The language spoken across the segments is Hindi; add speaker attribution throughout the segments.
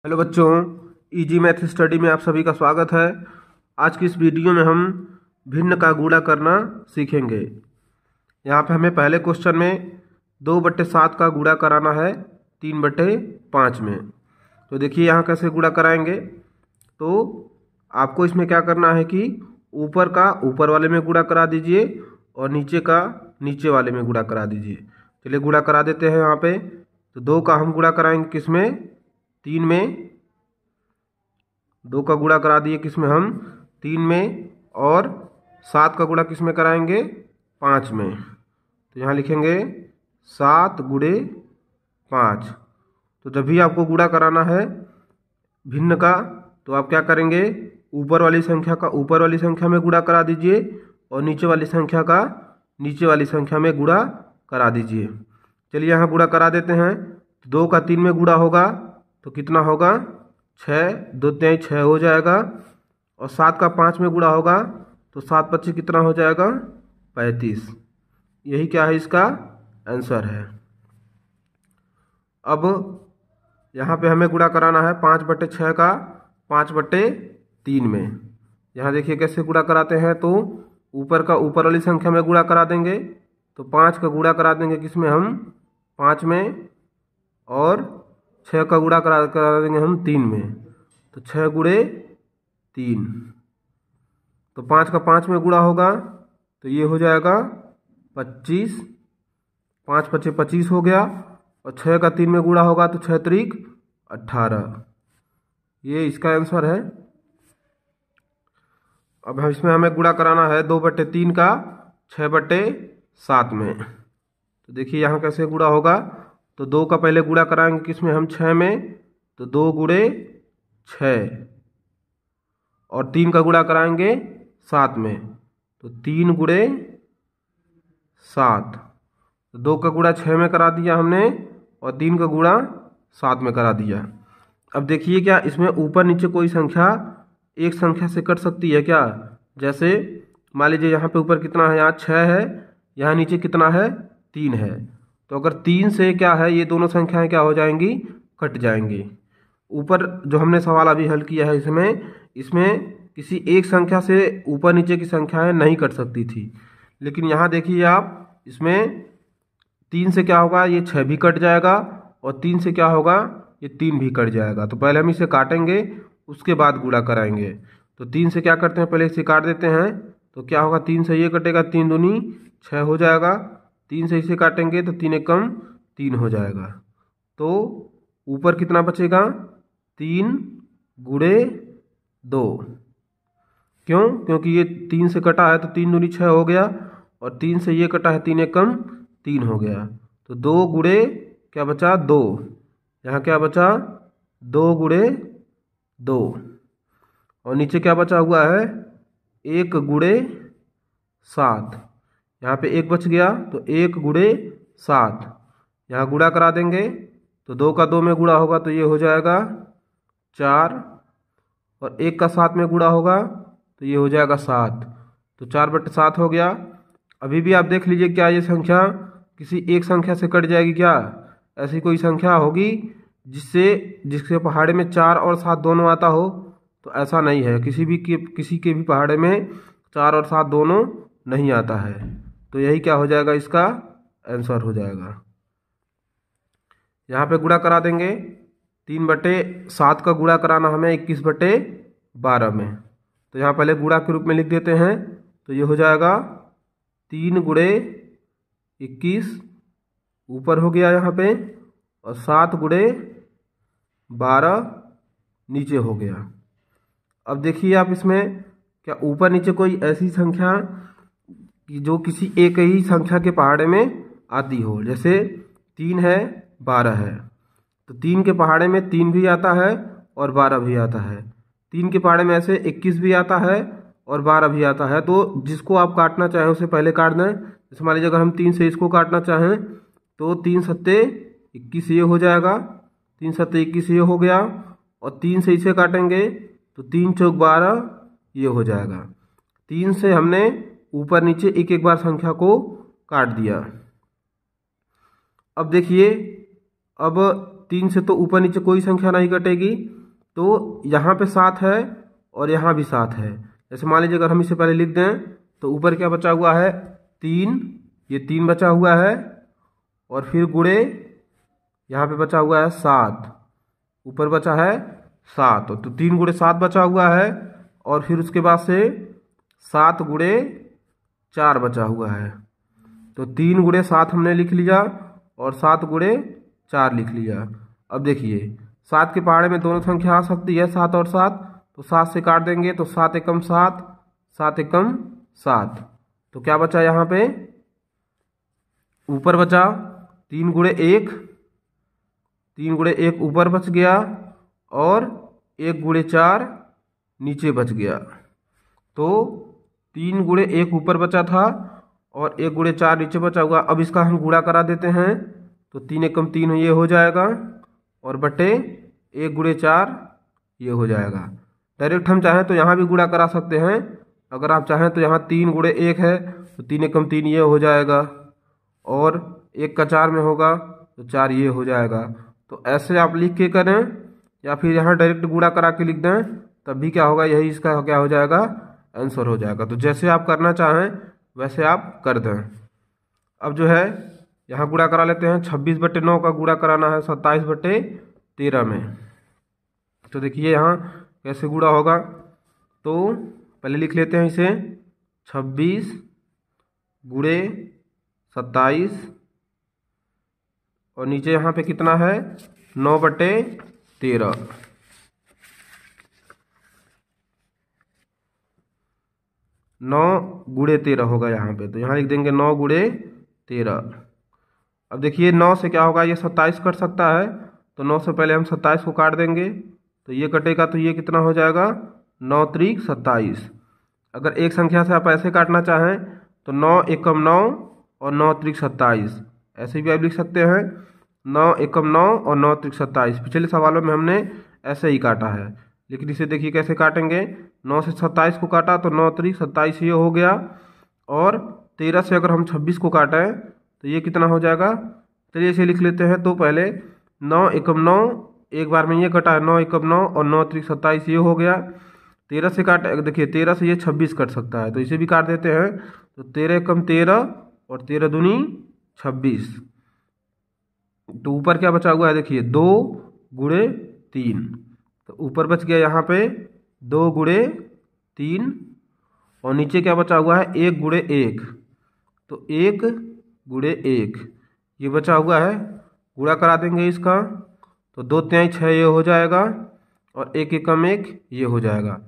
Speaker 1: हेलो बच्चों, इजी मैथ स्टडी में आप सभी का स्वागत है। आज की इस वीडियो में हम भिन्न का गुणा करना सीखेंगे। यहाँ पे हमें पहले क्वेश्चन में 2/7 का गुणा कराना है 3/5 में। तो देखिए यहाँ कैसे गुणा कराएंगे। तो आपको इसमें क्या करना है कि ऊपर का ऊपर वाले में गुणा करा दीजिए और नीचे का नीचे वाले में गुणा करा दीजिए। चलिए गुणा करा देते हैं। यहाँ पे तो 2 का हम गुणा कराएंगे किस में, 3 में। 2 का गुणा करा दिए किस में, हम 3 में। और 7 का गुणा किस में कराएंगे, 5 में। तो यहाँ लिखेंगे 7 गुणे 5। तो जब भी आपको गुणा कराना है भिन्न का तो आप क्या करेंगे, ऊपर वाली संख्या का ऊपर वाली संख्या में गुणा करा दीजिए और नीचे वाली संख्या का नीचे वाली संख्या में गुणा करा दीजिए। चलिए यहाँ गुणा करा देते हैं। 2 का 3 में गुणा होगा तो कितना होगा, 6, 2 तिहाई 6 हो जाएगा। और 7 का 5 में गुणा होगा तो 7 25 कितना हो जाएगा, 35। यही क्या है, इसका आंसर है। अब यहाँ पे हमें गुणा कराना है 5/6 का 5/3 में। यहाँ देखिए कैसे गुणा कराते हैं। तो ऊपर का ऊपर वाली संख्या में गुणा करा देंगे तो 5 का गुणा करा देंगे किसमें, हम 5 में। और 6 का गुणा करा देंगे हम 3 में। तो 6 गुणे 3। तो 5 का 5 में गुणा होगा तो ये हो जाएगा 25। 5 25 25 हो गया। और 6 का 3 में गुणा होगा तो 6 त्रिक 18। ये इसका आंसर है। अब इसमें हमें गुणा कराना है 2/3 का 6/7 में। तो देखिए यहाँ कैसे गुणा होगा। तो 2 का पहले गुणा कराएंगे किसमें, हम 6 में। तो 2 गुणे 6। और 3 का गुणा कराएंगे 7 में। तो 3 गुणे 7। तो 2 का गुणा 6 में करा दिया हमने और 3 का गुणा 7 में करा दिया। अब देखिए क्या इसमें ऊपर नीचे कोई संख्या एक संख्या से कट सकती है क्या। जैसे मान लीजिए यहाँ पे ऊपर कितना है, यहाँ 6 है, यहाँ नीचे कितना है, 3 है। तो अगर 3 से क्या है, ये दोनों संख्याएं क्या हो जाएंगी, कट जाएंगी। ऊपर जो हमने सवाल अभी हल किया है इसमें किसी एक संख्या से ऊपर नीचे की संख्याएं नहीं कट सकती थी। लेकिन यहाँ देखिए आप, इसमें 3 से क्या होगा, ये 6 भी कट जाएगा। और 3 से क्या होगा, ये 3 भी कट जाएगा। तो पहले हम इसे काटेंगे उसके बाद गुणा कराएंगे। तो 3 से क्या करते हैं, पहले इसे काट देते हैं। तो क्या होगा, 3 से ये कटेगा, 3 दूनी 6 हो जाएगा। 3 से इसे काटेंगे तो 3 एकम 3 हो जाएगा। तो ऊपर कितना बचेगा, 3 गुणे 2। क्यों, क्योंकि ये 3 से कटा है तो 3 दूनी 6 हो गया। और 3 से ये कटा है, 3 एकम 3 हो गया। तो 2 गुणे क्या बचा, 2। यहाँ क्या बचा, 2 गुणे 2। और नीचे क्या बचा हुआ है, 1 गुणे 7। यहाँ पे 1 बच गया तो 1 गुणे 7। यहाँ गुणा करा देंगे तो 2 का 2 में गुणा होगा तो ये हो जाएगा 4। और 1 का 7 में गुणा होगा तो ये हो जाएगा 7। तो 4/7 हो गया। अभी भी आप देख लीजिए क्या ये संख्या किसी एक संख्या से कट जाएगी क्या। ऐसी कोई संख्या होगी जिसके पहाड़े में 4 और 7 दोनों आता हो। तो ऐसा नहीं है, किसी के भी पहाड़े में 4 और 7 दोनों नहीं आता है। तो यही क्या हो जाएगा, इसका आंसर हो जाएगा। यहाँ पे गुणा करा देंगे 3/7 का गुणा कराना हमें 21/12 में। तो यहाँ पहले गुणा के रूप में लिख देते हैं। तो ये हो जाएगा 3 गुणे 21 ऊपर हो गया यहाँ पे। और 7 गुणे 12 नीचे हो गया। अब देखिए आप इसमें क्या ऊपर नीचे कोई ऐसी संख्या जो किसी एक ही संख्या के पहाड़े में आती हो। जैसे 3 है, 12 है। तो 3 के पहाड़े में 3 भी आता है और 12 भी आता है। 3 के पहाड़े में ऐसे 21 भी आता है और 12 भी आता है। तो जिसको आप काटना चाहें उसे पहले काट दें। जैसे मान लीजिए अगर हम 3 से इसको काटना चाहें तो 3 सत्ते 21 ये हो जाएगा। 3 सत्ते 21 ये हो गया। और 3 से इसे काटेंगे तो 3 चौक 12 ये हो जाएगा। 3 से हमने ऊपर नीचे एक एक बार संख्या को काट दिया। अब देखिए, अब 3 से तो ऊपर नीचे कोई संख्या नहीं कटेगी, तो यहाँ पे 7 है और यहाँ भी 7 है। जैसे मान लीजिए अगर हम इसे पहले लिख दें तो ऊपर क्या बचा हुआ है 3, ये 3 बचा हुआ है और फिर गुणे यहाँ पे बचा हुआ है 7, ऊपर बचा है 7, तो 3 गुणे 7 बचा हुआ है और फिर उसके बाद से 7 गुणे 4 बचा हुआ है। तो 3 गुणे 7 हमने लिख लिया और 7 गुणे 4 लिख लिया। अब देखिए 7 के पहाड़े में दोनों संख्या आ सकती है 7 और 7, तो 7 से काट देंगे तो 7 एकम 7, 7 एकम 7, तो क्या बचा यहाँ पे ऊपर बचा 3 गुणे 1, 3 गुणे 1 ऊपर बच गया और 1 गुणे 4 नीचे बच गया। तो 3 गुणे 1 ऊपर बचा था और 1 गुणे 4 नीचे बचा हुआ। अब इसका हम गुणा करा देते हैं तो 3 एकम 3 ये हो जाएगा और बटे 1 गुणे 4 ये हो जाएगा। डायरेक्ट हम चाहें तो यहाँ भी गुणा करा सकते हैं, अगर आप चाहें तो यहाँ 3 गुणे 1 है तो 3 एकम 3 ये हो जाएगा और 1 का 4 में होगा तो 4 ये हो जाएगा। तो ऐसे आप लिख के करें या फिर यहाँ डायरेक्ट गुणा करा के लिख दें, तब भी क्या होगा यही इसका क्या हो जाएगा आंसर हो जाएगा। तो जैसे आप करना चाहें वैसे आप कर दें। अब जो है यहाँ गुणा करा लेते हैं, 26/9 का गुणा कराना है 27/13 में। तो देखिए यहाँ कैसे गुणा होगा, तो पहले लिख लेते हैं इसे 26 गुणे 27 और नीचे यहाँ पे कितना है 9/13, 9 गुणे 13 होगा यहाँ पे, तो यहाँ लिख देंगे 9 गुणे 13। अब देखिए 9 से क्या होगा, ये 27 कट सकता है तो 9 से पहले हम 27 को काट देंगे तो ये कटेगा, तो ये कितना हो जाएगा 9 त्रिक 27। अगर एक संख्या से आप ऐसे काटना चाहें तो 9 एकम 9 और 9 त्रिक 27, ऐसे भी आप लिख सकते हैं 9 एकम 9 और 9 त्रिक 27। पिछले सवालों में हमने ऐसे ही काटा है, लेकिन इसे देखिए कैसे काटेंगे। 9 से 27 को काटा तो 9 त्रिक 27 ये हो गया और 13 से अगर हम 26 को काटें तो ये कितना हो जाएगा। चलिए इसे लिख लेते हैं। तो पहले 9 एकम 9, एक बार में ये कटा है 9 एकम 9 और 9 त्रिक 27 ये हो गया। 13 से काट, देखिए 13 से ये 26 कट सकता है तो इसे भी काट देते हैं। तो 13 एकम 13 और 13 दूनी 26, तो ऊपर क्या बचा हुआ है देखिए 2 गुणे 3, तो ऊपर बच गया यहाँ पे 2 गुणे 3 और नीचे क्या बचा हुआ है 1 गुणे 1, तो 1 गुणे 1 ये बचा हुआ है। गुणा करा देंगे इसका तो 2 तिहाई 6 ये हो जाएगा और 1 एकम 1 ये हो जाएगा।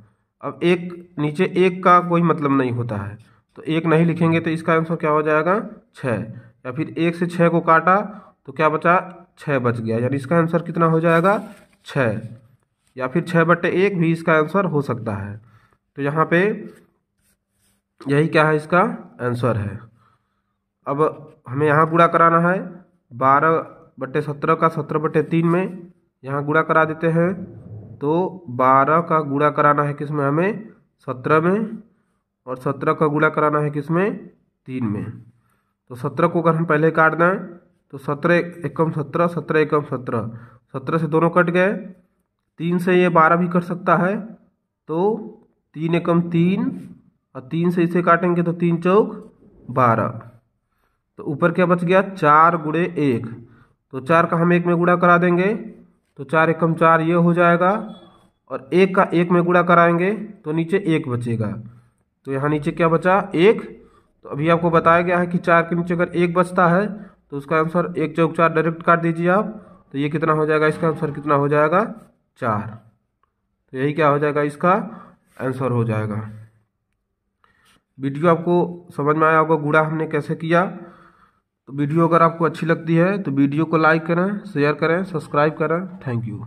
Speaker 1: अब एक नीचे 1 का कोई मतलब नहीं होता है तो 1 नहीं लिखेंगे तो इसका आंसर क्या हो जाएगा 6, या फिर 1 से 6 को काटा तो क्या बचा 6 बच गया, यानी इसका आंसर कितना हो जाएगा 6, या फिर 6/1 भी इसका आंसर हो सकता है। तो यहाँ पे यही क्या है इसका आंसर है। अब हमें यहाँ गुणा कराना है 12/17 का 17/3 में, यहाँ गुणा करा देते हैं। तो 12 का गुणा कराना है किस में हमें 17 में और 17 का गुणा कराना है किस में 3 में। तो 17 को अगर हम पहले काट दें तो 17 एकम 17, 17 एकम 17, 17 से दोनों कट गए। 3 से ये 12 भी कट सकता है तो 3 एकम 3 और 3 से इसे काटेंगे तो 3 चौक 12, तो ऊपर क्या बच गया 4 गुणे 1, तो 4 का हम 1 में गुणा करा देंगे तो 4 एकम 4 ये हो जाएगा और 1 का 1 में गुणा कराएंगे तो नीचे 1 बचेगा। तो यहाँ नीचे क्या बचा 1। तो अभी आपको बताया गया है कि 4 के नीचे अगर 1 बचता है तो उसका आंसर 1 चौक 4 डायरेक्ट काट दीजिए आप, तो ये कितना हो जाएगा इसका आंसर कितना हो जाएगा 4। तो यही क्या हो जाएगा इसका आंसर हो जाएगा। वीडियो आपको समझ में आया होगा गुणा हमने कैसे किया। तो वीडियो अगर आपको अच्छी लगती है तो वीडियो को लाइक करें, शेयर करें, सब्सक्राइब करें। Thank you.